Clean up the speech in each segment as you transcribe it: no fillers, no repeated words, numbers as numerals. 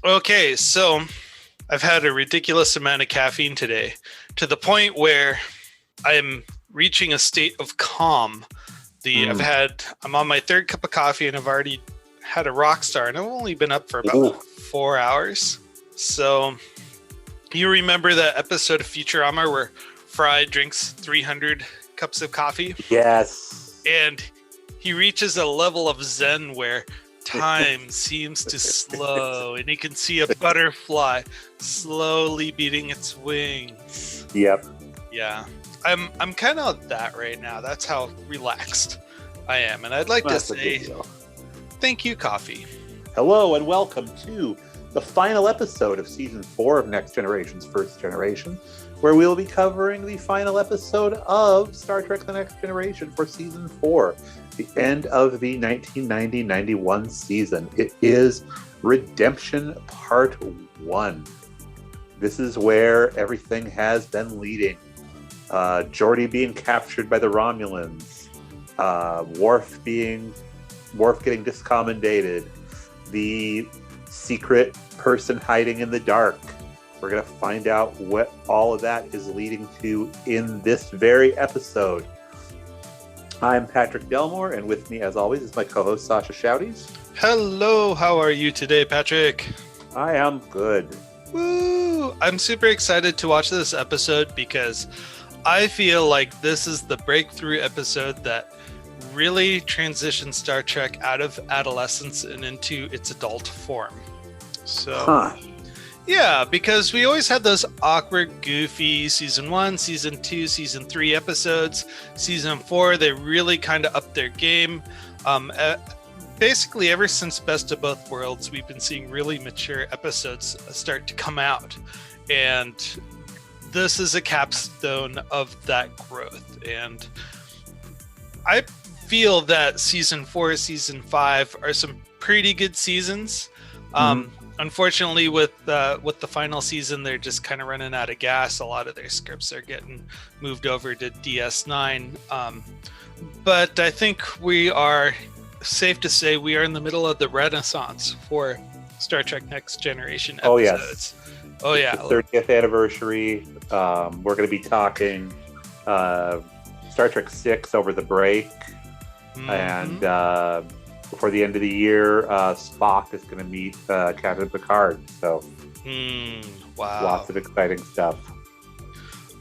Okay, so I've had a ridiculous amount of caffeine today to the point where I'm reaching a state of calm. I'm on my third cup of coffee and I've already had a rock star and I've only been up for about 4 hours. So you remember that episode of Futurama where Fry drinks 300 cups of coffee? Yes. And he reaches a level of zen where time seems to slow and he can see a butterfly slowly beating its wings. Yep. Yeah. I'm kind of that right now. That's how relaxed I am. And I'd like to say thank you, coffee. Hello and welcome to the final episode of Season 4 of Next Generation's First Generation, where we'll be covering the final episode of Star Trek The Next Generation for Season 4, the end of the 1990-91 season. It is Redemption Part 1. This is where everything has been leading. Geordi being captured by the Romulans, Worf getting discommendated, the secret person hiding in the dark. We're going to find out what all of that is leading to in this very episode. I'm Patrick Delmore, and with me, as always, is my co-host Sascha Shouties. Hello, how are you today, Patrick? I am good. Woo! I'm super excited to watch this episode because I feel like this is the breakthrough episode that really transitions Star Trek out of adolescence and into its adult form. So, yeah, because we always had those awkward, goofy Season 1, Season 2, Season 3 episodes. Season 4, they really kind of upped their game. Basically, ever since Best of Both Worlds, we've been seeing really mature episodes start to come out. And this is a capstone of that growth. And I feel that Season 4, Season 5 are some pretty good seasons. Unfortunately, with the final season, they're just kind of running out of gas. A lot of their scripts are getting moved over to DS9. But I think we are safe to say we are in the middle of the renaissance for Star Trek Next Generation episodes. Oh, yeah. The 30th anniversary. We're going to be talking Star Trek 6 over the break. And before the end of the year, Spock is going to meet Captain Picard. So, wow. Lots of exciting stuff.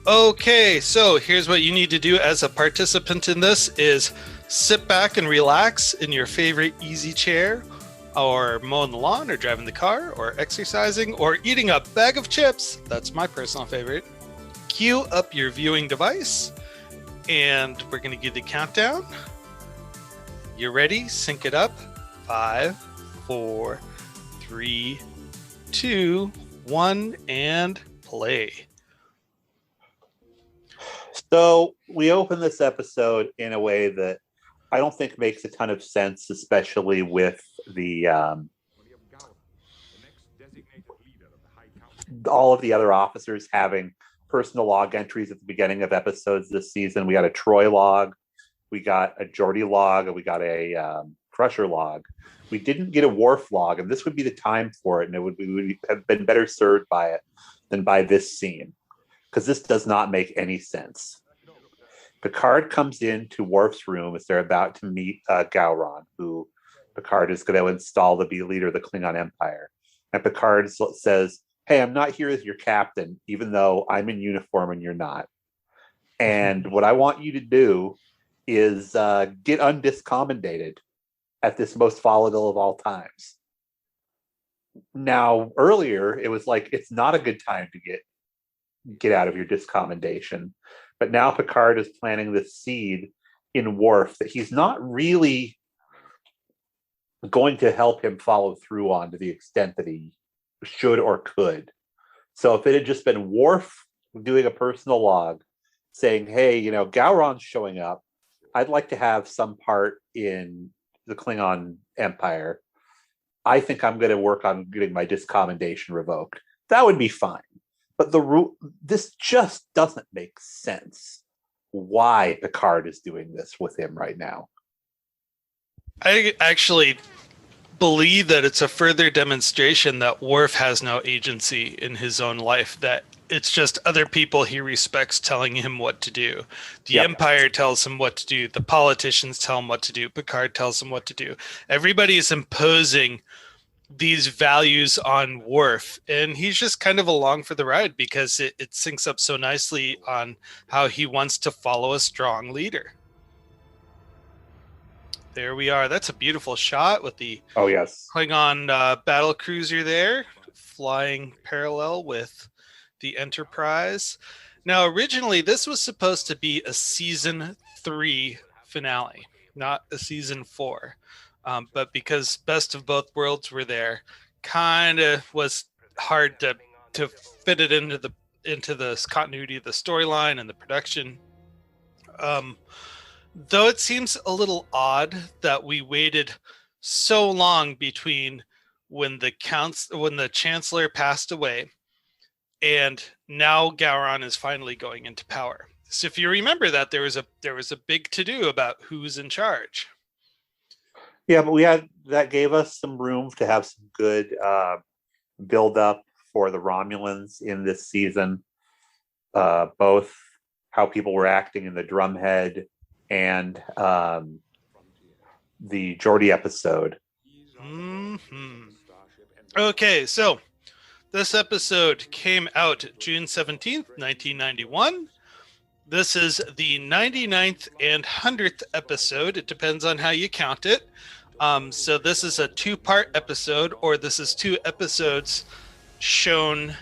Okay, so here's what you need to do as a participant in this is sit back and relax in your favorite easy chair, or mowing the lawn, or driving the car, or exercising, or eating a bag of chips. That's my personal favorite. Cue up your viewing device, and we're going to give the countdown. You ready? Sync it up. 5, 4, 3, 2, 1, and play. So we open this episode in a way that I don't think makes a ton of sense, especially with the all of the other officers having personal log entries at the beginning of episodes this season. We got a Troy log, we got a Geordi log, and we got a Crusher log. We didn't get a Worf log, and this would be the time for it, and we would have been better served by it than by this scene, because this does not make any sense. Picard comes into Worf's room as they're about to meet Gowron, who Picard is going to install to be leader of the Klingon Empire. And Picard says, "Hey, I'm not here as your captain, even though I'm in uniform and you're not. And what I want you to do is get undiscommendated at this most volatile of all times." Now, earlier, it was like, it's not a good time to get out of your discommendation. But now Picard is planting this seed in Worf that he's not really going to help him follow through on to the extent that he should or could. So if it had just been Worf doing a personal log saying, "Hey, Gowron's showing up. I'd like to have some part in the Klingon Empire. I think I'm going to work on getting my discommendation revoked." That would be fine. But this just doesn't make sense. Why Picard is doing this with him right now? I actually believe that it's a further demonstration that Worf has no agency in his own life, that it's just other people he respects telling him what to do. The Yep. Empire tells him what to do. The politicians tell him what to do. Picard tells him what to do. Everybody is imposing these values on Worf, and he's just kind of along for the ride because it syncs up so nicely on how he wants to follow a strong leader. There we are. That's a beautiful shot with the Klingon battle cruiser there, flying parallel with the Enterprise. Now, originally, this was supposed to be a season 3 finale, not a season 4. But because Best of Both Worlds were there, kind of was hard to fit it into the continuity of the storyline and the production. Though it seems a little odd that we waited so long between when the Chancellor passed away and now Gowron is finally going into power. So if you remember that, there was a big to-do about who's in charge. Yeah, but that gave us some room to have some good build up for the Romulans in this season, both how people were acting in the Drumhead and the Geordi episode. Mm-hmm. Okay, so this episode came out June 17th, 1991. This is the 99th and 100th episode. It depends on how you count it. So this is a 2-part episode, or this is 2 episodes shown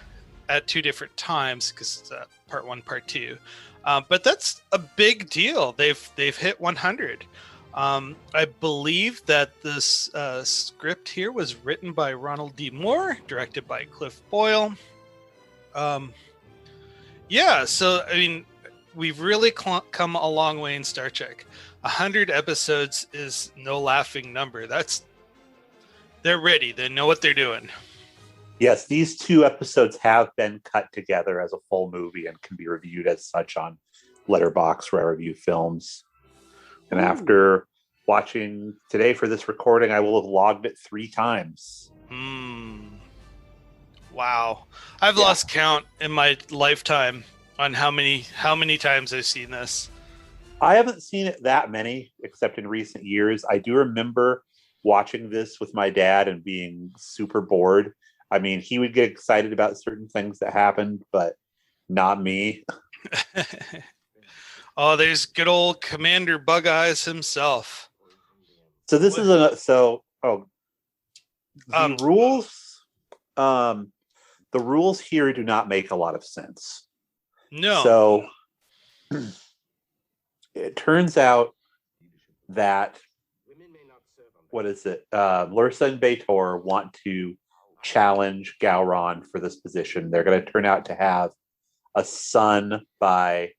at 2 different times because it's part 1, part 2. But that's a big deal. They've hit 100. I believe that this script here was written by Ronald D. Moore, directed by Cliff Boyle. Yeah, so I mean, we've really come a long way in Star Trek. 100 episodes is no laughing number. They're ready. They know what they're doing. Yes, these 2 episodes have been cut together as a full movie and can be reviewed as such on Letterboxd, where I review films. And after watching today for this recording, I will have logged it 3 times. Wow. I've lost count in my lifetime on how many times I've seen this. I haven't seen it that many, except in recent years. I do remember watching this with my dad and being super bored. I mean, he would get excited about certain things that happened, but not me. Oh, there's good old Commander Bug Eyes himself. So this is the rules here do not make a lot of sense. No. So it turns out that Lursa and B'Etor want to challenge Gowron for this position. They're going to turn out to have a son by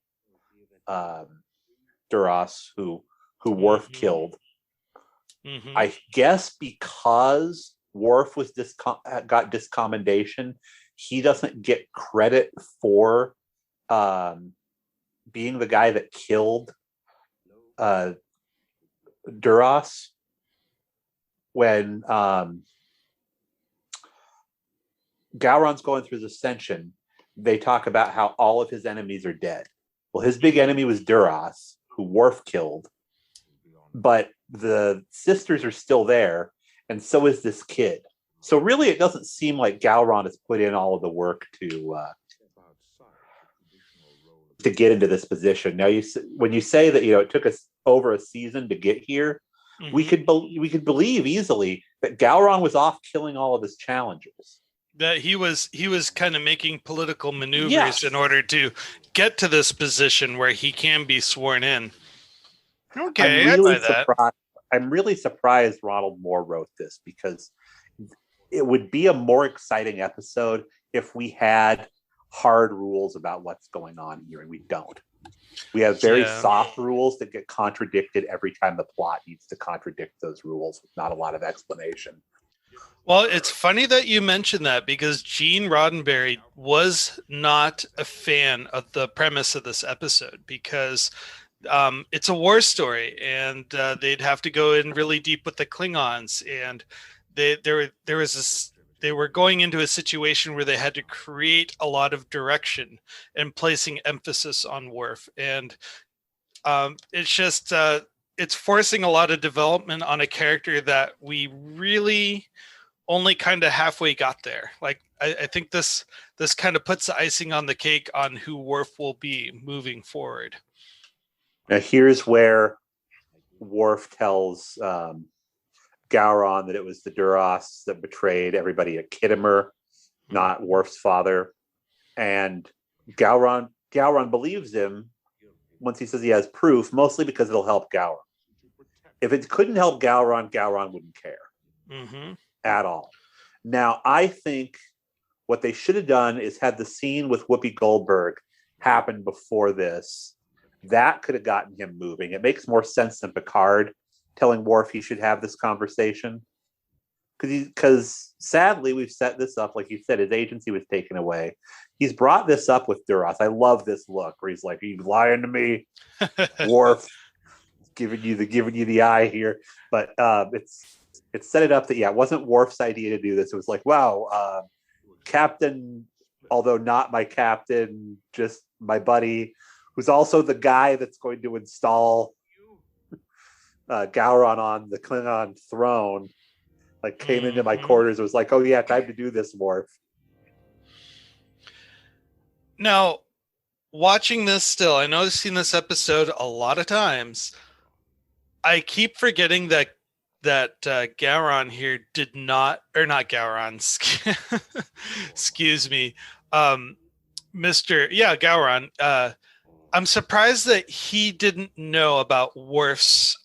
Duras, who Worf killed. Mm-hmm. I guess because Worf got discommendation, he doesn't get credit for being the guy that killed Duras. When Gowron's going through the ascension, they talk about how all of his enemies are dead. Well, his big enemy was Duras, who Worf killed, but the sisters are still there, and so is this kid. So really, it doesn't seem like Gowron has put in all of the work to get into this position. Now, when you say that it took us over a season to get here, mm-hmm. we could believe easily that Gowron was off killing all of his challengers. That he was kind of making political maneuvers in order to get to this position where he can be sworn in. Okay, I'm really surprised Ronald Moore wrote this, because it would be a more exciting episode if we had hard rules about what's going on here, and we don't. We have very soft rules that get contradicted every time the plot needs to contradict those rules with not a lot of explanation. Well, it's funny that you mentioned that, because Gene Roddenberry was not a fan of the premise of this episode, because it's a war story, and they'd have to go in really deep with the Klingons, and they were going into a situation where they had to create a lot of direction and placing emphasis on Worf, and it's just it's forcing a lot of development on a character that we really only kind of halfway got there. Like I think this kind of puts the icing on the cake on who Worf will be moving forward. Now here's where Worf tells Gowron that it was the Duras that betrayed everybody at Kittimer, not Worf's father. And Gowron believes him once he says he has proof, mostly because it'll help Gowron. If it couldn't help Gowron, Gowron wouldn't care at all. Now, I think what they should have done is had the scene with Whoopi Goldberg happen before this. That could have gotten him moving. It makes more sense than Picard telling Worf he should have this conversation. Because sadly, we've set this up, like you said, his agency was taken away. He's brought this up with Duras. I love this look where he's like, "Are you lying to me, Worf? Giving you the eye here." But it's set it up that it wasn't Worf's idea to do this. It was like, wow, Captain, although not my captain, just my buddy, who's also the guy that's going to install Gowron on the Klingon throne. Like came into my quarters, was like, "Oh yeah, time to do this, Worf." Now, watching this still, I know I've seen this episode a lot of times. I keep forgetting that Gowron here did not, or not Gowron, excuse me, Gowron. I'm surprised that he didn't know about Worf's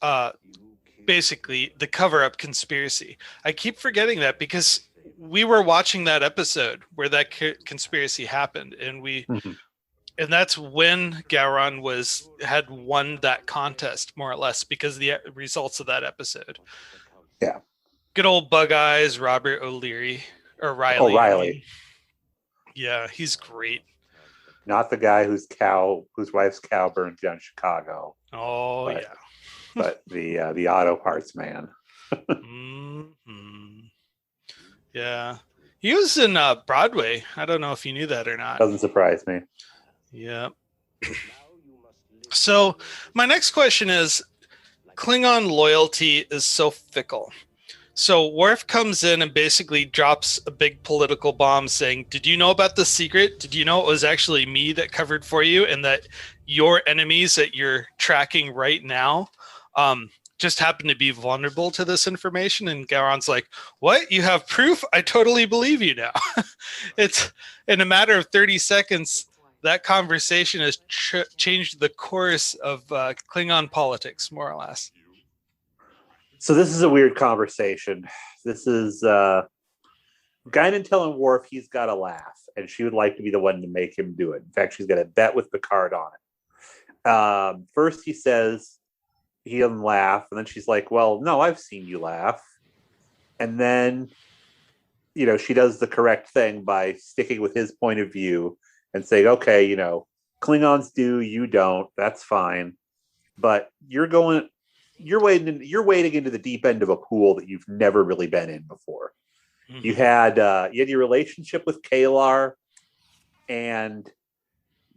basically the cover-up conspiracy. I keep forgetting that because we were watching that episode where that conspiracy happened, and and that's when Gowron had won that contest, more or less, because of the results of that episode. Yeah. Good old Bug Eyes, Robert O'Leary, or Riley. O'Reilly. Yeah, he's great. Not the guy whose wife's cow burned down Chicago. Oh, yeah. But the auto parts man. Yeah. He was in Broadway. I don't know if you knew that or not. Doesn't surprise me. Yeah. So my next question is, Klingon loyalty is so fickle. So Worf comes in and basically drops a big political bomb saying, "Did you know about the secret? Did you know it was actually me that covered for you, and that your enemies that you're tracking right now just happen to be vulnerable to this information?" And Gowron's like, "What? You have proof? I totally believe you now." It's in a matter of 30 seconds, that conversation has changed the course of Klingon politics, more or less. So this is a weird conversation. This is Guinan telling Worf he's got to laugh, and she would like to be the one to make him do it. In fact, she's got a bet with Picard on it. First, he says he doesn't laugh, and then she's like, "Well, no, I've seen you laugh." And then, she does the correct thing by sticking with his point of view and saying, "Okay, Klingons do, you don't. That's fine, but you're wading into the deep end of a pool that you've never really been in before." Mm-hmm. You had your relationship with Kalar, and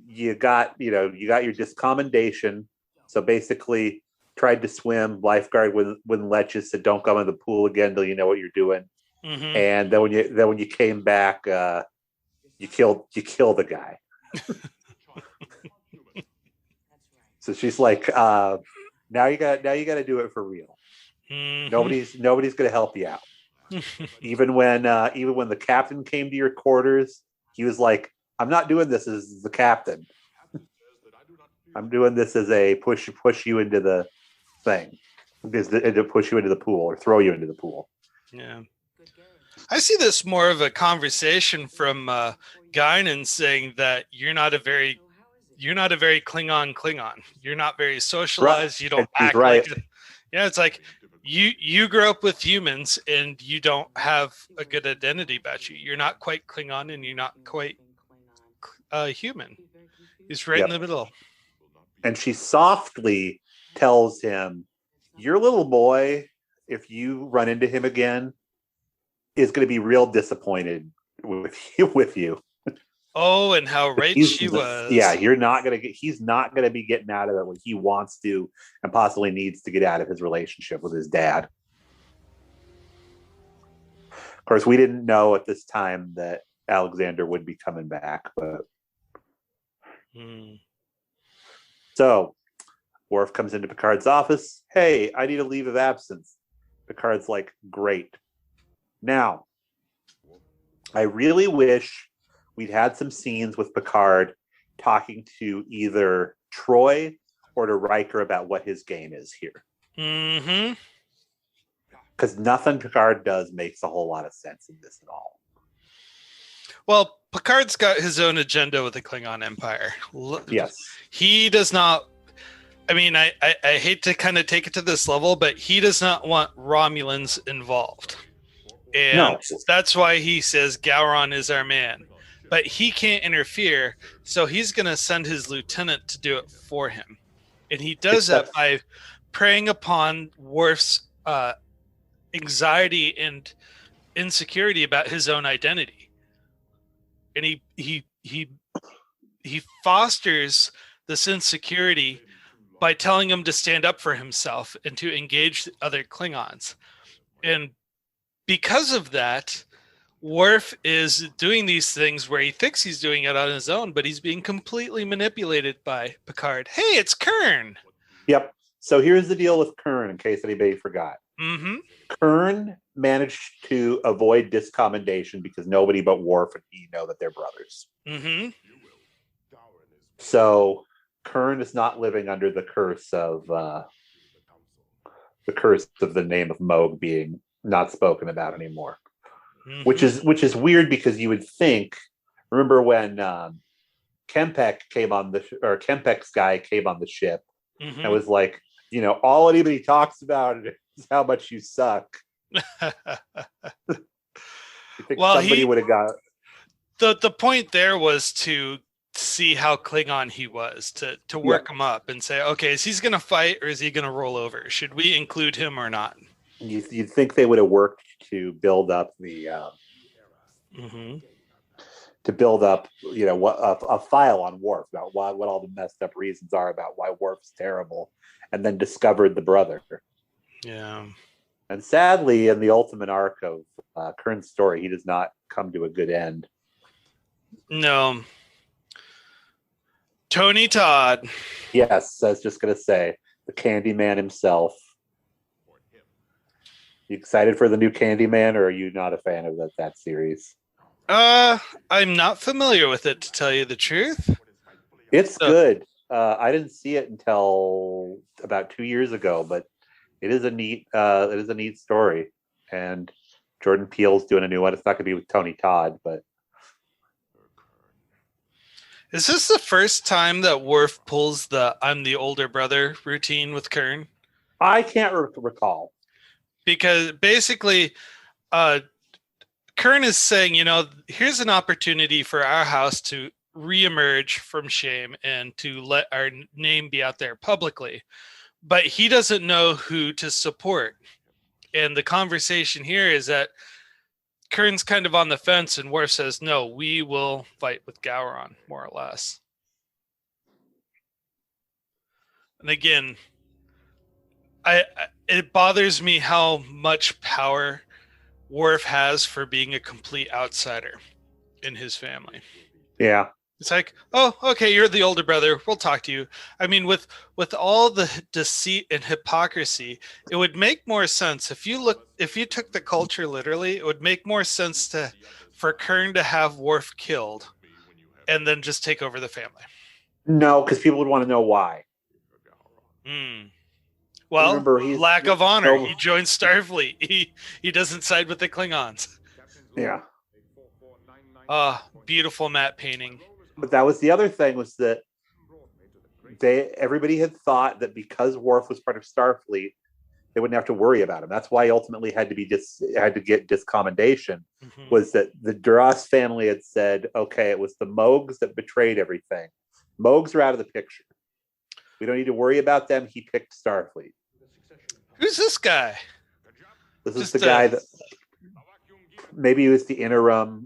you got your discommendation. So basically, tried to swim. Lifeguard wouldn't let you. Said, "Don't come in the pool again until you know what you're doing." Mm-hmm. And then when you came back, you killed the guy. So she's like, now you got to do it for real. Mm-hmm. Nobody's going to help you out. Even when the captain came to your quarters, he was like, "I'm not doing this as the captain. I'm doing this as a push you into the thing, to push you into the pool or throw you into the pool." Yeah. I see this more of a conversation from Guinan saying that you're not a very Klingon. You're not very socialized. Right. You don't act right. Like it. Yeah, it's like you grew up with humans and you don't have a good identity about you. You're not quite Klingon and you're not quite human. He's right in the middle. And she softly tells him, "Your little boy, if you run into him again, is going to be real disappointed with you. Oh, and how right she was. Yeah, he's not going to be getting out of it what he wants to and possibly needs to get out of his relationship with his dad. Of course, we didn't know at this time that Alexander would be coming back, but So Worf comes into Picard's office. Hey, I need a leave of absence. Picard's like, great. Now, I really wish we'd had some scenes with Picard talking to either Troy or to Riker about what his game is here. Mm-hmm. Because nothing Picard does makes a whole lot of sense in this at all. Well, Picard's got his own agenda with the Klingon Empire. Yes. He does not... I mean, I hate to kind of take it to this level, but he does not want Romulans involved. And that's why he says Gowron is our man. But he can't interfere, so he's going to send his lieutenant to do it for him. And he does that by preying upon Worf's anxiety and insecurity about his own identity. And he fosters this insecurity by telling him to stand up for himself and to engage other Klingons. And because of that, Worf is doing these things where he thinks he's doing it on his own, but he's being completely manipulated by Picard. Hey, it's Kurn. Yep. So here's the deal with Kurn, in case anybody forgot. Mm-hmm. Kurn managed to avoid discommendation because nobody but Worf and he know that they're brothers. Mm-hmm. So Kurn is not living under the curse of the name of Moog being not spoken about anymore. Mm-hmm. Which is weird because you would think. Remember when Kempek's guy came on the ship mm-hmm. and was like, all anybody talks about is how much you suck. You think somebody would have got the point there was to see how Klingon he was, to work him up and say, okay, is he going to fight or is he going to roll over? Should we include him or not? You'd think they would have worked to build up the mm-hmm. to build up, a file on Worf about what all the messed up reasons are about why Worf's terrible, and then discovered the brother. Yeah. And sadly, in the ultimate arc of Kurn's story, he does not come to a good end. No. Tony Todd. Yes, I was just going to say, the Candyman himself. You excited for the new Candyman, or are you not a fan of that series? I'm not familiar with it, to tell you the truth. It's good. I didn't see it until about 2 years ago, but it is a neat story. And Jordan Peele's doing a new one. It's not going to be with Tony Todd, but is this the first time that Worf pulls the "I'm the older brother" routine with Kurn? I can't recall. Because basically, Kurn is saying, here's an opportunity for our house to reemerge from shame and to let our name be out there publicly. But he doesn't know who to support. And the conversation here is that Kurn's kind of on the fence, and Worf says, no, we will fight with Gowron, more or less. And again, it bothers me how much power Worf has for being a complete outsider in his family. Yeah. It's like, oh, okay, you're the older brother. We'll talk to you. I mean, with all the deceit and hypocrisy, it would make more sense if you took the culture literally. It would make more sense for Kurn to have Worf killed and then just take over the family. No, because people would want to know why. Well, lack of honor. He joins Starfleet. He doesn't side with the Klingons. Yeah. Beautiful matte painting. But that was the other thing, was that everybody had thought that because Worf was part of Starfleet, they wouldn't have to worry about him. That's why he ultimately had to get discommendation. Mm-hmm. Was that the Duras family had said, okay, it was the Moogs that betrayed everything. Moogs are out of the picture. We don't need to worry about them. He picked Starfleet. Who's this guy? This is the guy that... maybe he was the interim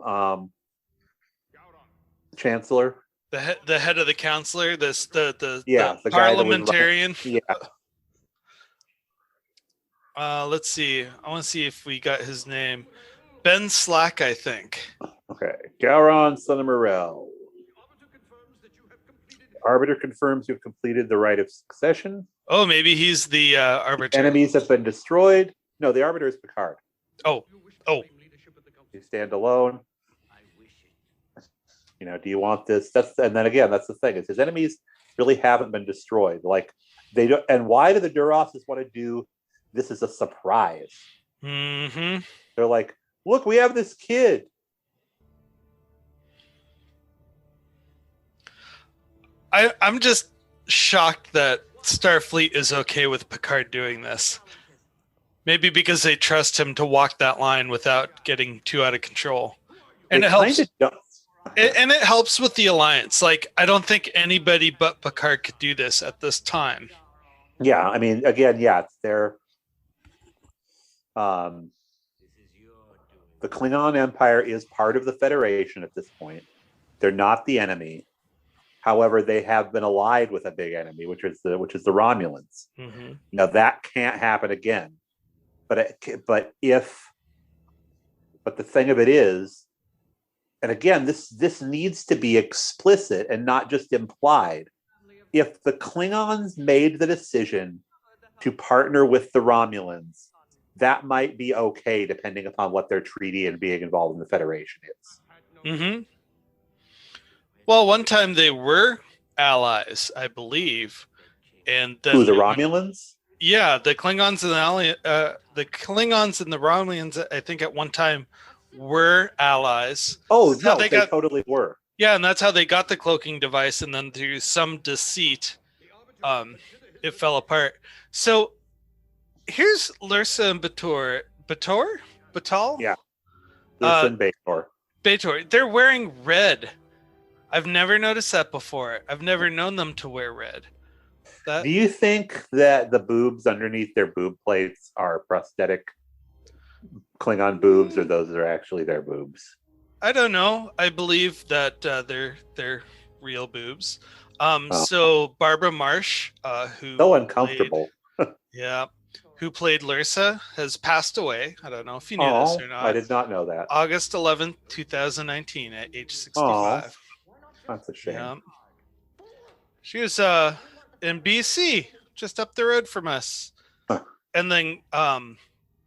chancellor. The head of the council, the the guy that was parliamentarian. Yeah. Let's see. I want to see if we got his name. Ben Slack, I think. Okay. Gowron, son of Morel. Arbiter confirms you've completed the rite of succession. Oh, maybe he's the arbiter. Enemies have been destroyed. No, the arbiter is Picard. Oh. You stand alone. Do you want this? And then again, that's the thing, is his enemies really haven't been destroyed. Like, they don't. And why do the Duros's want to do this as a surprise? Mm-hmm. They're like, look, we have this kid. I'm just shocked that Starfleet is okay with Picard doing this. Maybe because they trust him to walk that line without getting too out of control. And it helps. And it helps with the alliance. Like, I don't think anybody but Picard could do this at this time. Yeah, I mean, again, it's their the Klingon Empire is part of the Federation at this point. They're not the enemy. However, they have been allied with a big enemy, which is the Romulans. Mm-hmm. Now that can't happen again. But the thing of it is, and again, this needs to be explicit and not just implied. If the Klingons made the decision to partner with the Romulans, that might be okay, depending upon what their treaty and being involved in the Federation is. Mm-hmm. Well, one time they were allies, I believe, and then the Romulans? Yeah, the Klingons and the Klingons and the Romulans, I think, at one time were allies. Oh, no, they totally were. Yeah, and that's how they got the cloaking device, and then through some deceit, it fell apart. So here's Lursa and Bator. Batal? Yeah. Lursa and Bator. Bator. They're wearing red. I've never noticed that before. I've never known them to wear red. Do you think that the boobs underneath their boob plates are prosthetic Klingon boobs, or those are actually their boobs? I don't know. I believe that they're real boobs. So Barbara Marsh, who so uncomfortable. Who played Lursa, has passed away. I don't know if you knew this or not. I did not know that. August 11th, 2019, at age 65. That's a shame. Yeah. She was in BC, just up the road from us. Huh. And then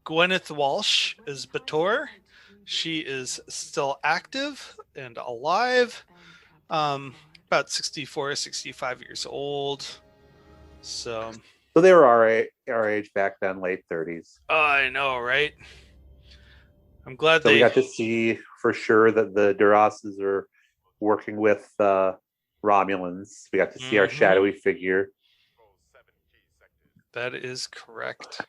Gwyneth Walsh is Bator. She is still active and alive. About 64, 65 years old. So they were our age back then, late 30s. I know, right? I'm glad we got to see for sure that the Duros's are working with Romulans. We got to see our shadowy figure. That is correct.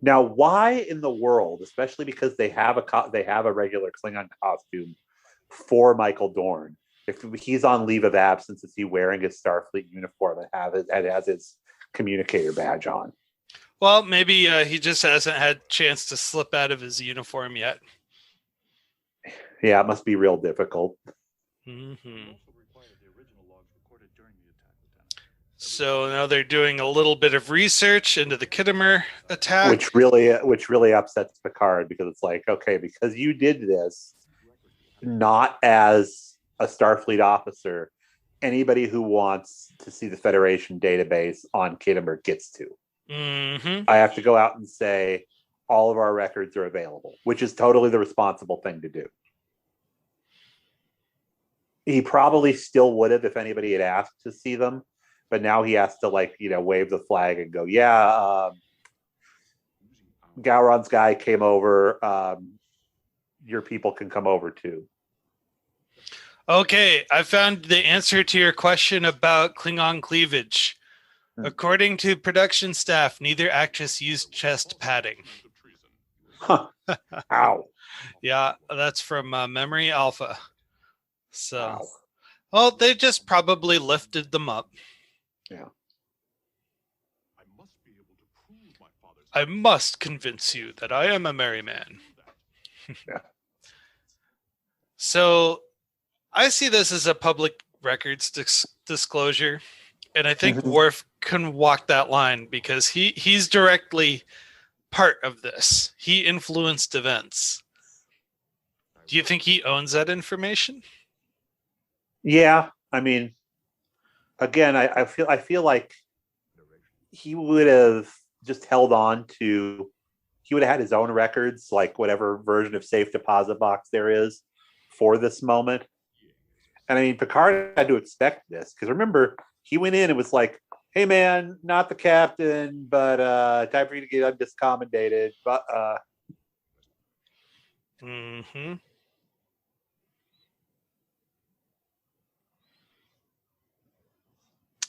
Now, why in the world, especially because they have a regular Klingon costume for Michael Dorn, if he's on leave of absence, is he wearing his Starfleet uniform and has his communicator badge on? Well, maybe he just hasn't had a chance to slip out of his uniform yet. Yeah, it must be real difficult. Mm-hmm. So now they're doing a little bit of research into the Kittimer attack, which really upsets Picard, because it's like, okay, because you did this not as a Starfleet officer, anybody who wants to see the Federation database on Kittimer gets to. Mm-hmm. I have to go out and say all of our records are available, which is totally the responsible thing to do. He probably still would have if anybody had asked to see them. But now he has to, wave the flag and go, Gowron's guy came over. Your people can come over too. Okay, I found the answer to your question about Klingon cleavage. According to production staff, neither actress used chest padding. Huh. Ow. Yeah, that's from Memory Alpha. So, wow. Well, they just probably lifted them up. Yeah. I must convince you that I am a merry man. Yeah. So I see this as a public records disclosure, and I think Mhm. Worf can walk that line because he's directly part of this. He influenced events. Do you think he owns that information? Yeah, I mean, again, I feel like he would have just held on to. He would have had his own records, like whatever version of safe deposit box there is for this moment. And I mean, Picard had to expect this because remember, he went in and was like, "Hey, man, not the captain, but time for you to get undiscommendated." But Mm-hmm.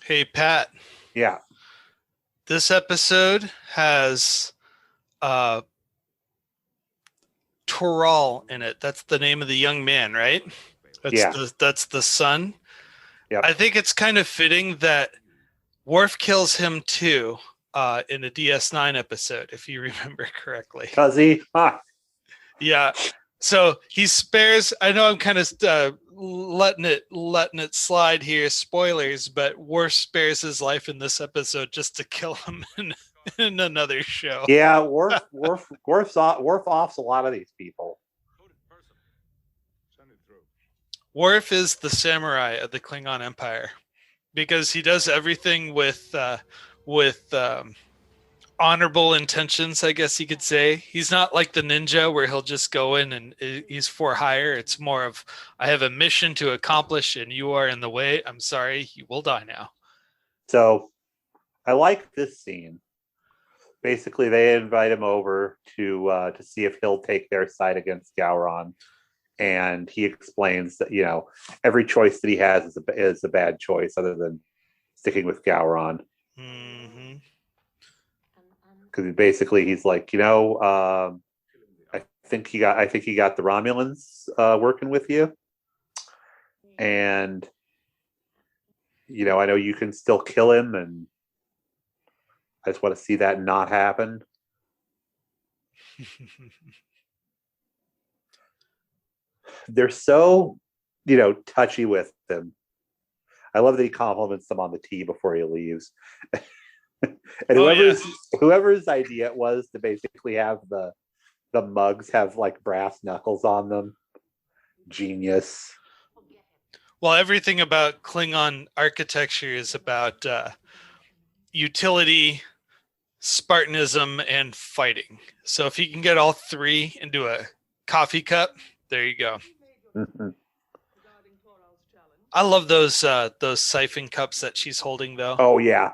Hey, Pat, yeah, this episode has uh, Toral in it. That's the name of the young man, right? yeah, That's the son. yep. I think it's kind of fitting that Worf kills him too in a DS9 episode, if you remember correctly. Does he? Yeah. So he spares. I know I'm kind of letting it slide here. Spoilers, but Worf spares his life in this episode just to kill him in another show. Yeah, Worf offs a lot of these people. Worf is the samurai of the Klingon Empire because he does everything with honorable intentions, I guess you could say. He's not like the ninja where he'll just go in and he's for hire. It's more of, I have a mission to accomplish and you are in the way. I'm sorry, you will die now. So I like this scene. Basically, they invite him over to see if he'll take their side against Gowron, and he explains that every choice that he has is a bad choice, other than sticking with Gowron. Mm-hmm. Because basically he's like, I think he got the Romulans working with you, and I know you can still kill him, and I just want to see that not happen. They're so, touchy with him. I love that he compliments them on the tea before he leaves. And whoever's idea it was to basically have the mugs have like brass knuckles on them, genius. Well, everything about Klingon architecture is about utility, Spartanism, and fighting. So if you can get all three into a coffee cup, there you go. Mm-hmm. I love those siphon cups that she's holding, though. Oh yeah.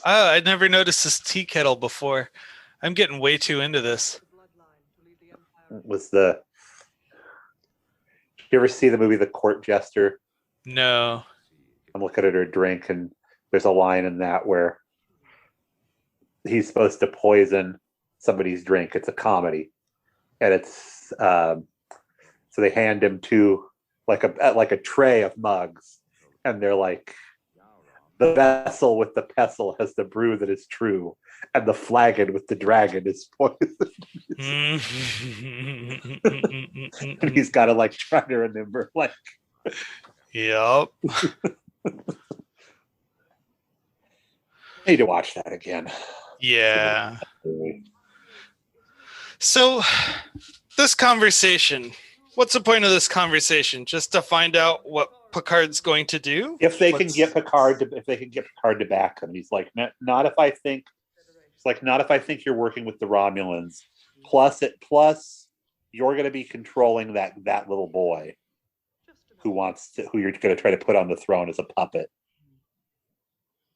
I never noticed this tea kettle before. I'm getting way too into this. Did you ever see the movie The Court Jester? No. I'm looking at her drink, and there's a line in that where he's supposed to poison somebody's drink. It's a comedy, and it's so they hand him two like a tray of mugs, and they're like, the vessel with the pestle has the brew that is true, and the flagon with the dragon is poison. And he's got to like try to remember, like, yep. I need to watch that again. Yeah. So this conversation, what's the point of this conversation? Just to find out what Picard's going to do? If they can get Picard to back him, he's like, not if I think you're working with the Romulans. Plus you're going to be controlling that little boy who you're going to try to put on the throne as a puppet.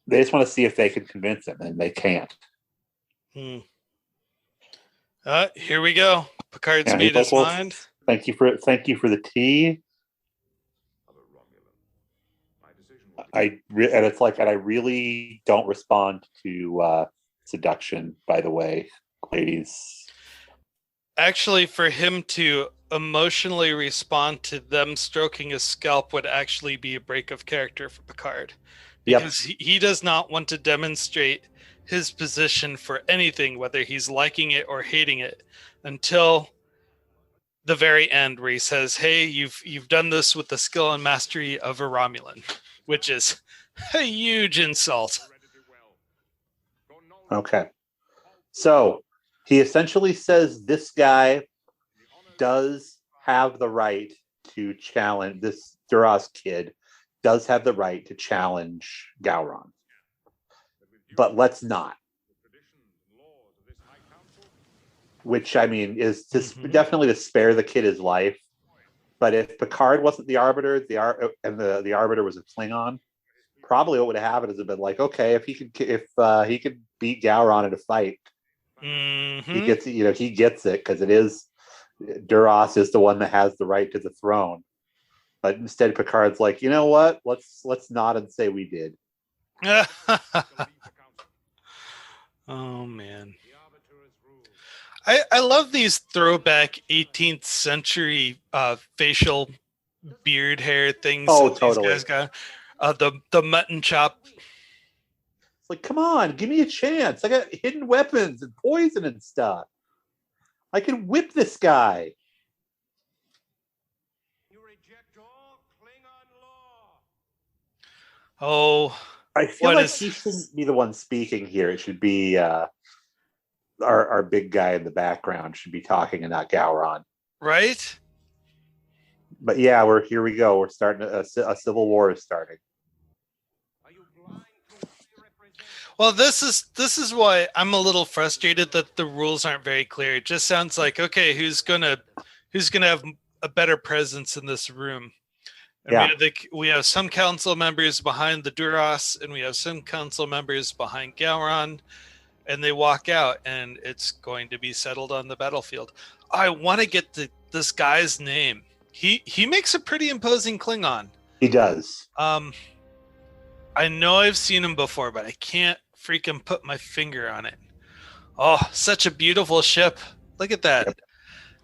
They just want to see if they can convince him, and they can't. Here we go. Picard's made his mind. Thank you for the tea. And I really don't respond to seduction, by the way, ladies. Actually, for him to emotionally respond to them stroking his scalp would actually be a break of character for Picard. Because he does not want to demonstrate his position for anything, whether he's liking it or hating it, until the very end, where he says, "Hey, you've done this with the skill and mastery of a Romulan," which is a huge insult. Okay. So he essentially says this guy does have the right to challenge, this Duras kid does have the right to challenge Gowron. But let's not. Which, I mean, is just definitely to spare the kid his life. But if Picard wasn't the Arbiter, the Arbiter was a Klingon, probably what would have happened is a bit like, okay, if he could beat Gowron in a fight, he gets it, because it is Duras is the one that has the right to the throne. But instead, Picard's like, you know what? Let's nod and say we did. Oh man, I love these throwback 18th century facial beard hair things. Oh, that totally. These guys got the mutton chop. It's like, come on, give me a chance. I got hidden weapons and poison and stuff. I can whip this guy. You reject all Klingon law. Oh, I feel like he shouldn't be the one speaking here. It should be our big guy in the background should be talking and not Gowron. Right? But yeah, here we go. We're starting a civil war is starting. Are you blind to what you represent? Well, this is why I'm a little frustrated that the rules aren't very clear. It just sounds like, okay, who's gonna have a better presence in this room? And Yeah. we have some council members behind the Duras, and we have some council members behind Gowron, and they walk out, and it's going to be settled on the battlefield. I want to get this guy's name. He makes a pretty imposing Klingon. He does. I know I've seen him before, but I can't freaking put my finger on it. Oh, such a beautiful ship. Look at that.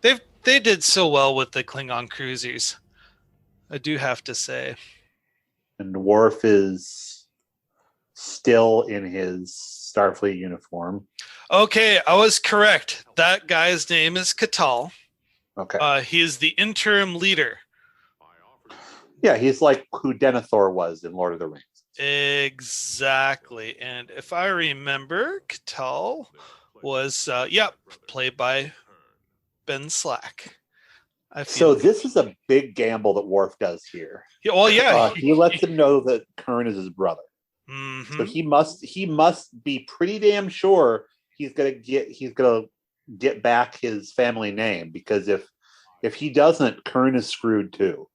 Yep. They did so well with the Klingon cruisers, I do have to say. And Worf is still in his Starfleet uniform. Okay, I was correct. That guy's name is Katal. Okay. He is the interim leader. Yeah, he's like who Denethor was in Lord of the Rings. Exactly. And if I remember, Katal was played by Ben Slack. So this is a big gamble that Worf does here. Yeah, well, yeah. He lets him know that Kurn is his brother. Mm-hmm. So he must be pretty damn sure he's gonna get back his family name, because if he doesn't, Kurn is screwed too.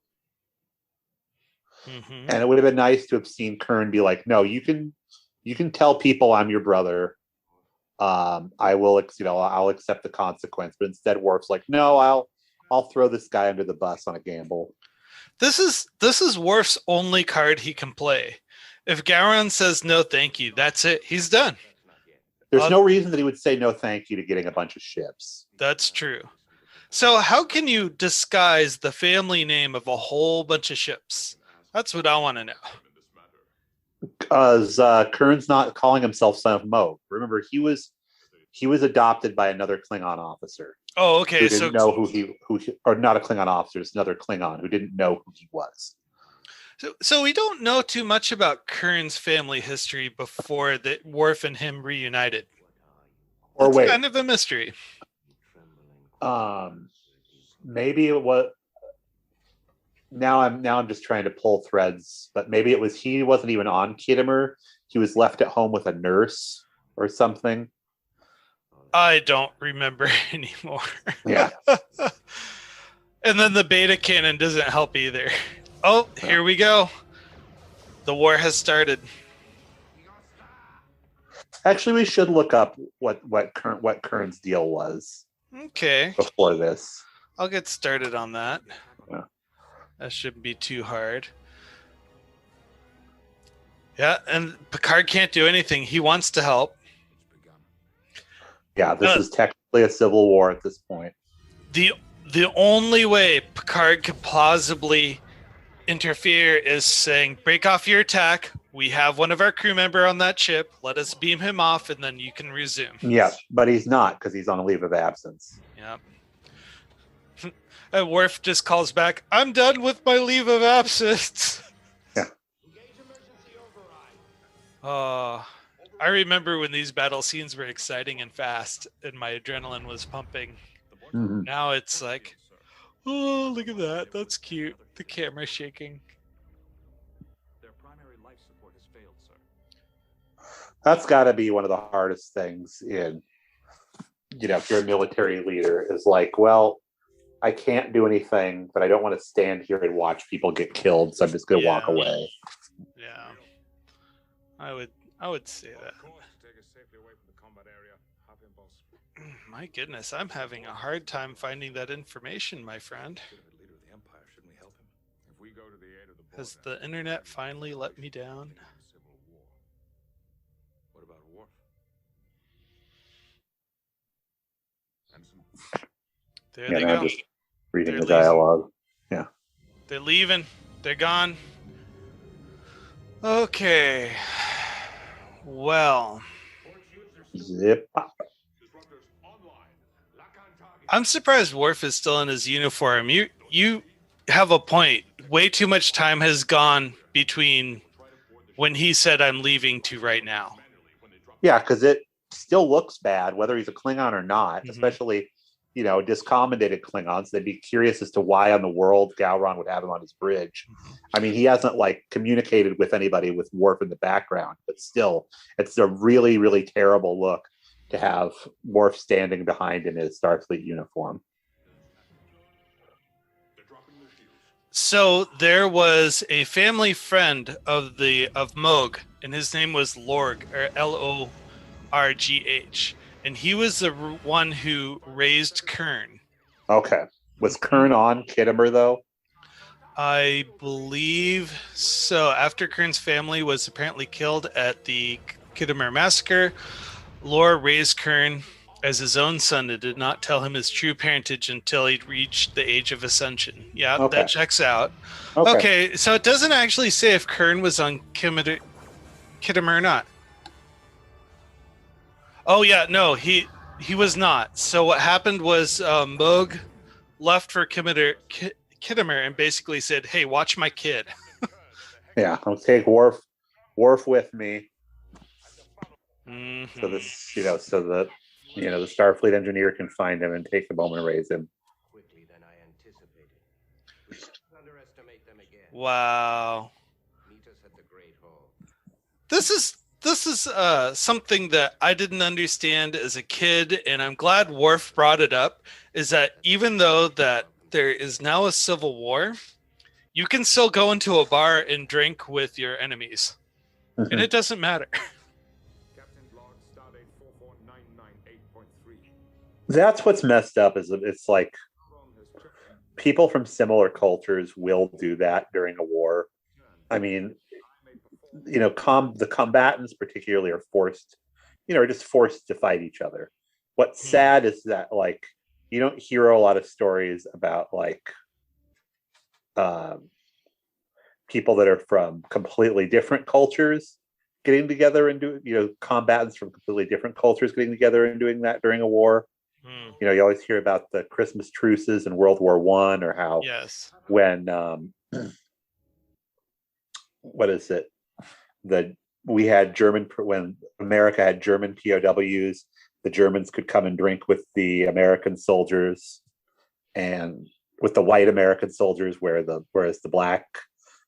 Mm-hmm. And it would have been nice to have seen Kurn be like, no, you can tell people I'm your brother. I will, I'll accept the consequence. But instead, Worf's like, no, I'll throw this guy under the bus on a gamble. This is Worf's only card he can play. If Gowron says no, thank you, that's it. He's done. There's no reason that he would say no, thank you to getting a bunch of ships. That's true. So how can you disguise the family name of a whole bunch of ships? That's what I want to know. Because Kurn's not calling himself Son of Mo. Remember, he was adopted by another Klingon officer. Oh, okay. Who didn't know or not a Klingon officer, it's another Klingon who didn't know who he was. So we don't know too much about Kurn's family history before that Worf and him reunited. Or it's wait, kind of a mystery. Maybe it was. Now I'm just trying to pull threads, but maybe it was he wasn't even on Khitomer. He was left at home with a nurse or something. I don't remember anymore. Yeah. And then the beta canon doesn't help either. Oh, here we go. The war has started. Actually, we should look up what Kurn's deal was. Okay. Before this. I'll get started on that. Yeah. That shouldn't be too hard. Yeah, and Picard can't do anything. He wants to help. Yeah, this is technically a civil war at this point. The only way Picard could plausibly interfere is saying, break off your attack. We have one of our crew member on that ship. Let us beam him off, and then you can resume. Yeah, but he's not, because he's on a leave of absence. Yep. And Worf just calls back, I'm done with my leave of absence. I remember when these battle scenes were exciting and fast and my adrenaline was pumping. Mhm. Now it's like, oh, look at that. That's cute. The camera's shaking. Their primary life support has failed, sir. That's got to be one of the hardest things in, if you're a military leader, is like, well, I can't do anything, but I don't want to stand here and watch people get killed, so I'm just going to walk away. Yeah. I would say that. Of course, to take us safely away from the combat area. Hop in, boss. My goodness, I'm having a hard time finding that information, my friend. Leader of the Empire, shouldn't we help him? If we go to the aid of the border, Has the internet finally let me down? civil war. What about Worf? And some There they I'm go. just reading They're the dialogue. They're leaving. They're gone. Okay. Well, Zip. disruptors online. Lock on target. I'm surprised Worf is still in his uniform. You have a point. Way too much time has gone between when he said I'm leaving to right now. Yeah, because it still looks bad, whether he's a Klingon or not, Mhm. especially, discommended Klingons. They'd be curious as to why on the world Gowron would have him on his bridge. I mean, he hasn't communicated with anybody with Worf in the background, but still, it's a really, really terrible look to have Worf standing behind in his Starfleet uniform. So there was a family friend of Moog, and his name was Lorg, or Lorgh, and he was the one who raised Kern. Okay. Was Kern on Kittimer, though? I believe so. After Kern's family was apparently killed at the Kittimer massacre, Lore raised Kern as his own son and did not tell him his true parentage until he'd reached the age of ascension. Yeah, Okay. that checks out. Okay. Okay, so it doesn't actually say if Kern was on Kittimer or not. Oh yeah, no, he was not. So what happened was Moog left for Kittimer and basically said, "Hey, watch my kid." Yeah, I'll take Worf with me. Mm-hmm. So this, so that the Starfleet engineer can find him and take him home and raise him. Quickly than I anticipated. We shouldn't underestimate them again. Wow. Meet us at the Great Hall. This is something that I didn't understand as a kid, and I'm glad Worf brought it up, is that even though that there is now a civil war, you can still go into a bar and drink with your enemies. Mm-hmm. And it doesn't matter. Captain's log, stardate 44998.3. That's what's messed up, is it's like people from similar cultures will do that during a war. I mean, the combatants particularly are forced, are just forced to fight each other. What's sad is that you don't hear a lot of stories about people that are from completely different cultures getting together and doing, combatants from completely different cultures getting together and doing that during a war. You always hear about the Christmas truces in World War I, or how when what is it? We had when America had German POWs, the Germans could come and drink with the American soldiers and with the white American soldiers, whereas the black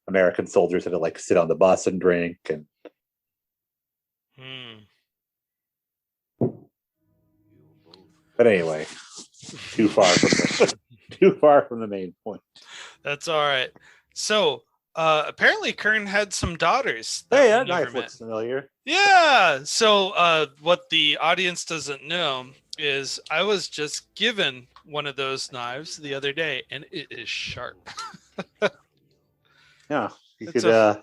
American soldiers had to sit on the bus and drink. And but anyway, too far from the main point. That's all right. So apparently Kern had some daughters. Hey, that knife looks familiar. Yeah. So what the audience doesn't know is I was just given one of those knives the other day, and it is sharp. Yeah, you could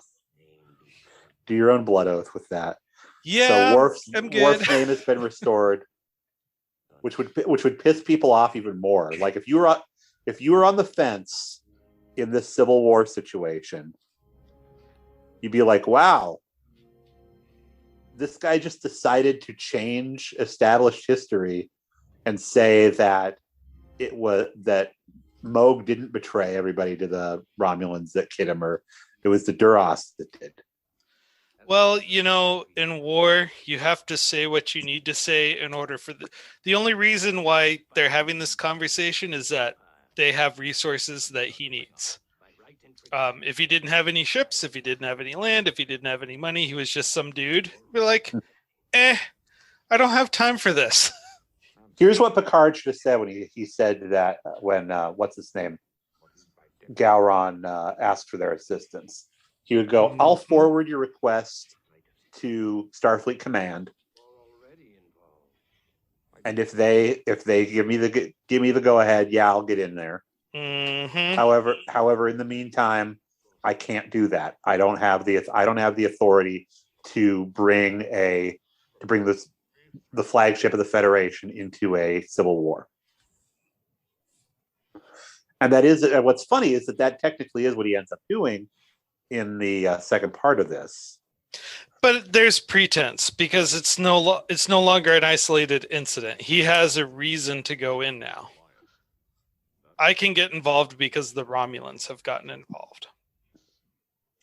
do your own blood oath with that. Yeah, so Worf's name has been restored, which would piss people off even more. Like if you were on the fence in this Civil War situation, you'd be like, wow, this guy just decided to change established history and say that it was that Moog didn't betray everybody to the Romulans that Kittimer. It was the Duras that did. Well, in war, you have to say what you need to say in order for the only reason why they're having this conversation is that they have resources that he needs. If he didn't have any ships, if he didn't have any land, if he didn't have any money, he was just some dude. Be like, I don't have time for this. Here's what Picard should have said when he said that when what's his name, Gowron asked for their assistance. He would go, "I'll forward your request to Starfleet Command, and if they give me the go ahead, yeah, I'll get in there. Mm-hmm. However, in the meantime, I can't do that. I don't have the authority to bring the flagship of the Federation into a civil war." And that is what's funny is that technically is what he ends up doing in the second part of this. But there's pretense because it's no longer an isolated incident. He has a reason to go in now. I can get involved because the Romulans have gotten involved.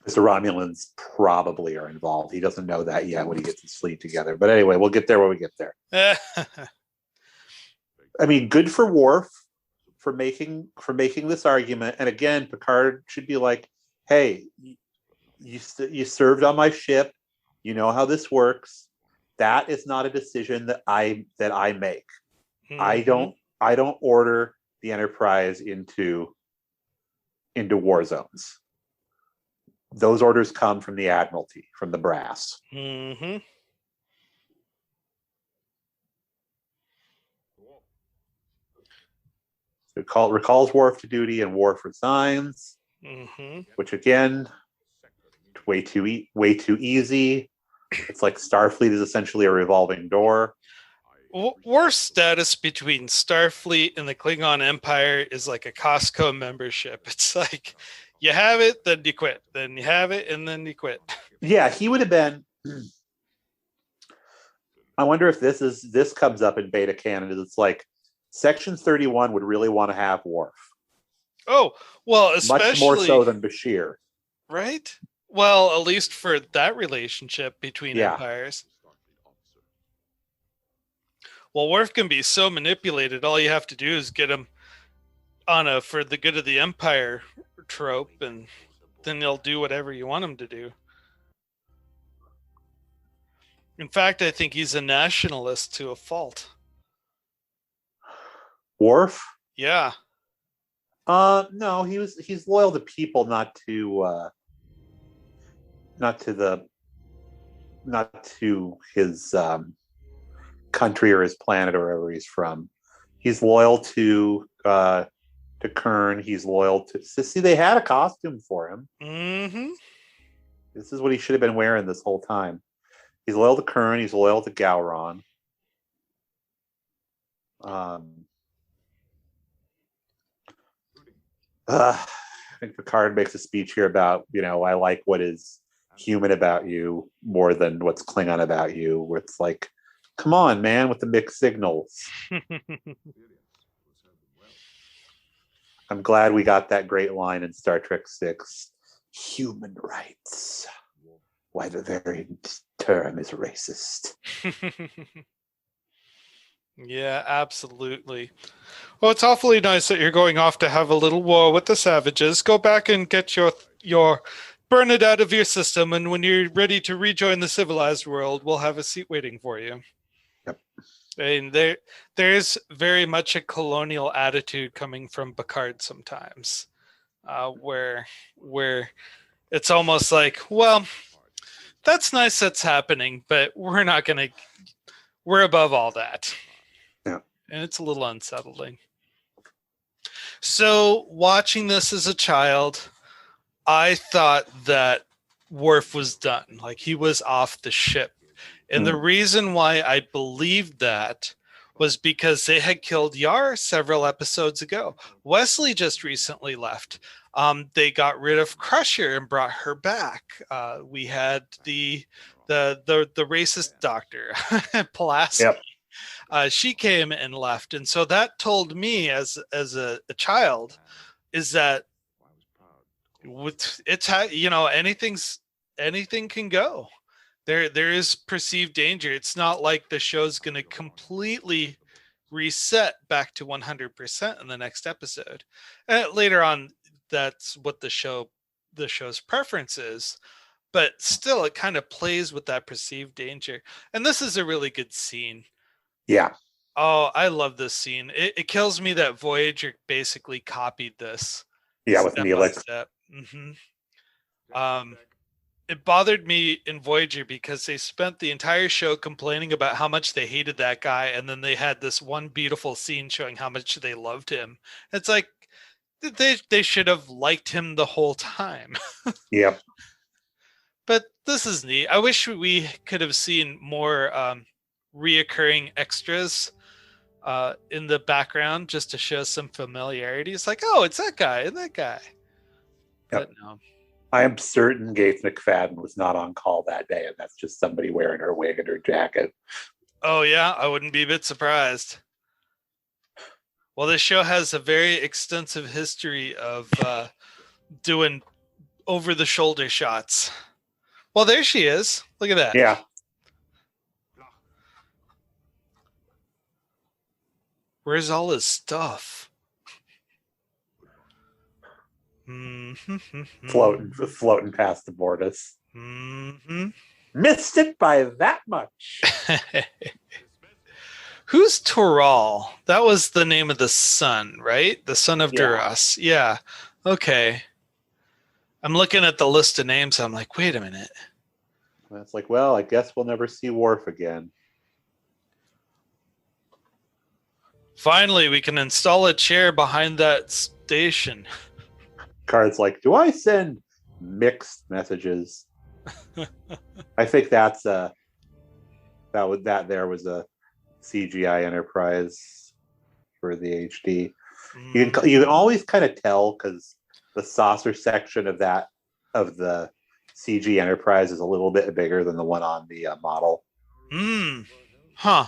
Because the Romulans probably are involved. He doesn't know that yet when he gets his fleet together. But anyway, we'll get there when we get there. I mean, good for Worf for making this argument. And again, Picard should be like, "Hey, you served on my ship. You know how this works. That is not a decision that I make. Mm-hmm. I don't order the Enterprise into war zones. Those orders come from the Admiralty, from the brass." Mm-hmm. So recalls Worf to duty, and Worf resigns. Mm-hmm. Which again, way too easy. It's like Starfleet is essentially a revolving door. Worf's status between Starfleet and the Klingon Empire is like a Costco membership. It's like you have it, then you quit. Then you have it, and then you quit. Yeah, he would have been. I wonder if this comes up in beta canon. It's like Section 31 would really want to have Worf. Oh, well, especially much more so than Bashir. Right? Well, at least for that relationship between empires. Well, Worf can be so manipulated. All you have to do is get him on a "for the good of the Empire" trope, and then they'll do whatever you want him to do. In fact, I think he's a nationalist to a fault. Worf? Yeah. No, he's loyal to people, not to his country or his planet or wherever he's from. He's loyal to Kern. He's loyal to. See, they had a costume for him. Mm-hmm. This is what he should have been wearing this whole time. He's loyal to Kern. He's loyal to Gowron. I think Picard makes a speech here about, I like what is human about you more than what's Klingon about you, where it's like, come on, man, with the mixed signals. I'm glad we got that great line in Star Trek VI. Human rights. Why, the very term is racist. Yeah, absolutely. Well, it's awfully nice that you're going off to have a little war with the savages. Go back and get your burn it out of your system, and when you're ready to rejoin the civilized world, we'll have a seat waiting for you. Yep. And there's very much a colonial attitude coming from Picard sometimes, where it's almost like, well, that's nice that's happening, but we're above all that. Yeah. And it's a little unsettling. So watching this as a child, I thought that Worf was done. Like, he was off the ship. And the reason why I believed that was because they had killed Yar several episodes ago. Wesley just recently left. They got rid of Crusher and brought her back. We had the racist doctor, Pulaski. Yep. She came and left, and so that told me as a child is that with anything can go. There is perceived danger. It's not like the show's going to completely reset back to 100% in the next episode. Later on, that's what the show's preference is, but still it kind of plays with that perceived danger. And this is a really good scene. Yeah. Oh, I love this scene. It kills me that Voyager basically copied this. Yeah, with Neelix. It bothered me in Voyager because they spent the entire show complaining about how much they hated that guy, and then they had this one beautiful scene showing how much they loved him. It's like they should have liked him the whole time. Yep. But this is neat. I wish we could have seen more reoccurring extras in the background just to show some familiarity. It's like, oh, it's that guy and that guy. Yep. But no. I am certain Gates McFadden was not on call that day, and that's just somebody wearing her wig and her jacket. Oh, yeah, I wouldn't be a bit surprised. Well, this show has a very extensive history of doing over-the-shoulder shots. Well, there she is. Look at that. Yeah. Where's all his stuff? Floating past the Mortis. Missed it by that much. Who's Toral? That was the name of the son, right? The son of Duras. Yeah. Okay. I'm looking at the list of names. I'm like, wait a minute. It's like, well, I guess we'll never see Worf again. Finally, we can install a chair behind that station. Card's like, do I send mixed messages? I think that there was a CGI Enterprise for the HD. You can always kind of tell because the saucer section of the CG Enterprise is a little bit bigger than the one on the model. Huh.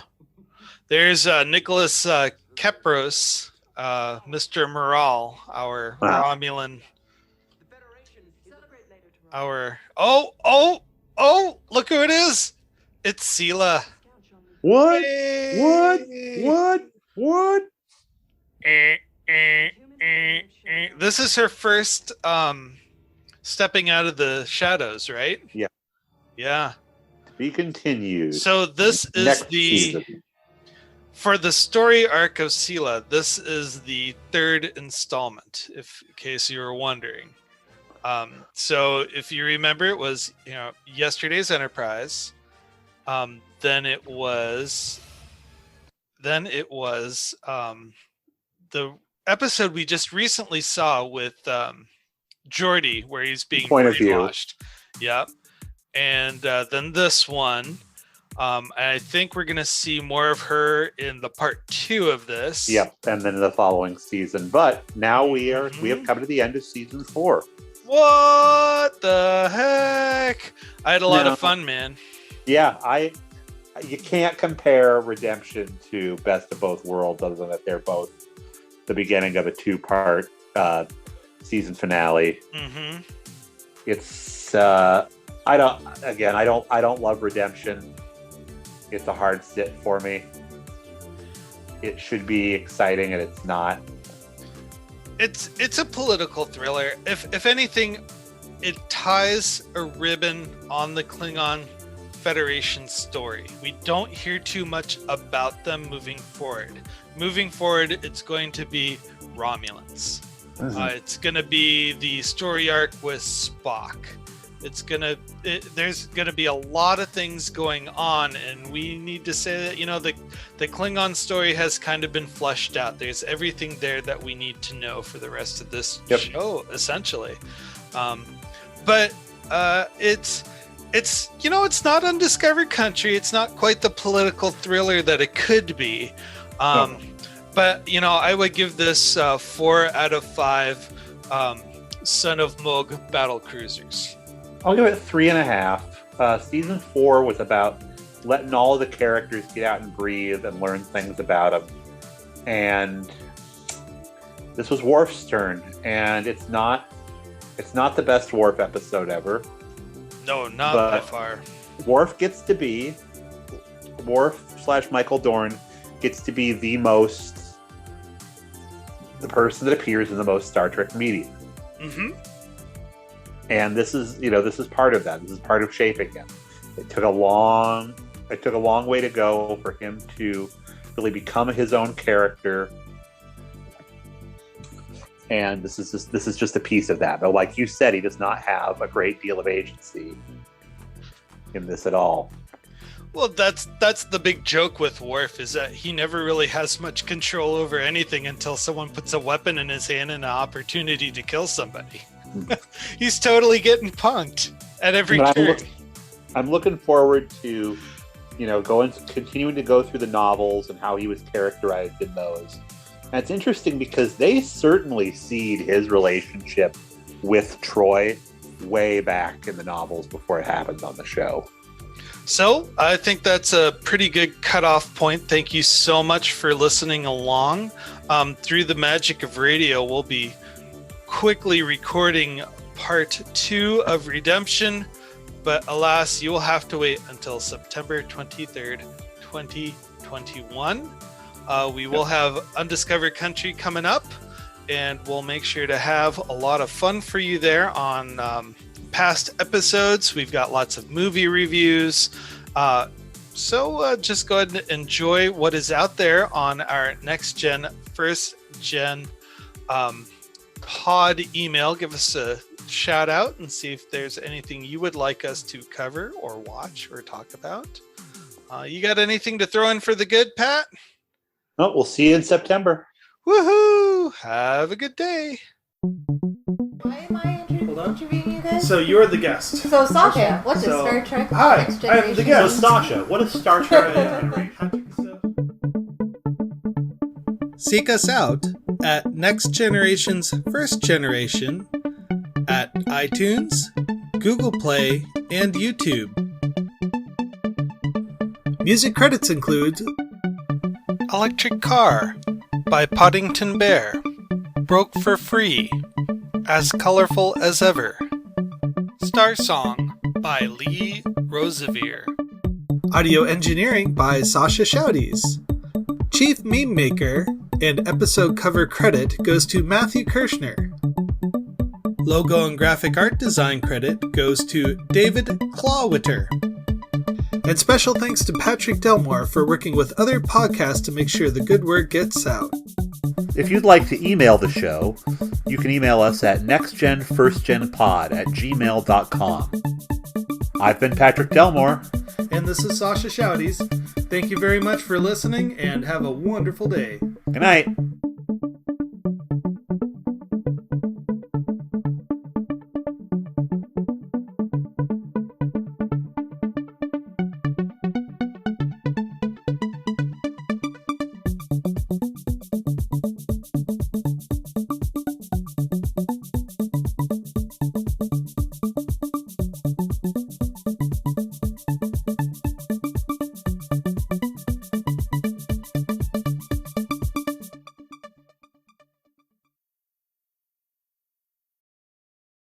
There's Nicholas Kepros, Mr. Morale, our Romulan. Look who it is. It's Sela. What? Hey. What? This is her first stepping out of the shadows, right? Yeah. Yeah. To be continued. So this is next season. For the story arc of Sela, this is the third installment, in case you were wondering. So if you remember, it was yesterday's Enterprise. Then it was the episode we just recently saw with Geordi, where he's being brainwashed. Yep. And then this one. And I think we're going to see more of her in the part 2 of this. Yep, and then the following season. But now we have come to the end of season 4. What the heck? I had a lot of fun, man. Yeah, you can't compare Redemption to Best of Both Worlds other than that they're both the beginning of a 2-part season finale. It's I don't love Redemption. It's a hard sit for me. It should be exciting, and it's not. It's a political thriller. If anything, it ties a ribbon on the Klingon Federation story. We don't hear too much about them moving forward. Moving forward, it's going to be Romulans. It's going to be the story arc with Spock. There's gonna be a lot of things going on, and we need to say that the Klingon story has kind of been fleshed out. There's everything there that we need to know for the rest of this show, essentially. But it's not Undiscovered Country. It's not quite the political thriller that it could be. But I would give this 4 out of 5 Son of Moog battle cruisers. I'll give it 3.5. Season 4 was about letting all of the characters get out and breathe and learn things about them. And this was Worf's turn, and it's not the best Worf episode ever. No, not by far. Worf / Michael Dorn gets to be the person that appears in the most Star Trek media. Mm-hmm. And this is part of that. This is part of shaping him. It took a long way to go for him to really become his own character. And this is just a piece of that. But like you said, he does not have a great deal of agency in this at all. Well, that's the big joke with Worf, is that he never really has much control over anything until someone puts a weapon in his hand and an opportunity to kill somebody. He's totally getting punked at every turn. I'm looking forward to, continuing to go through the novels and how he was characterized in those. And it's interesting because they certainly seed his relationship with Troy way back in the novels before it happened on the show. So I think that's a pretty good cutoff point. Thank you so much for listening along. Through the magic of radio, we'll be quickly recording part 2 of Redemption, but alas, you will have to wait until September 23rd, 2021. We will have Undiscovered Country coming up, and we'll make sure to have a lot of fun for you there on past episodes. We've got lots of movie reviews. So just go ahead and enjoy what is out there on our next gen, first gen pod email. Give us a shout out and see if there's anything you would like us to cover or watch or talk about. You got anything to throw in for the good, Pat? Oh, we'll see you in September. Woohoo! Have a good day. Why am I interviewing you guys? So you're the guest. So Sascha, what is Star Trek Hi, Next Generation? I'm the guest. So Sascha, what is Star Trek Seek us out at Next Generation's First Generation at iTunes, Google Play, and YouTube. Music credits include Electric Car by Poddington Bear, Broke for Free, As Colorful as Ever, Star Song by Lee Rosevere, audio engineering by Sascha Shouties, Chief Meme Maker and episode cover credit goes to Matthew Kirshner. Logo and graphic art design credit goes to David Clawwitter. And special thanks to Patrick Delmore for working with other podcasts to make sure the good word gets out. If you'd like to email the show, you can email us at nextgenfirstgenpod@gmail.com. I've been Patrick Delmore. And this is Sascha Shouties. Thank you very much for listening and have a wonderful day. Good night.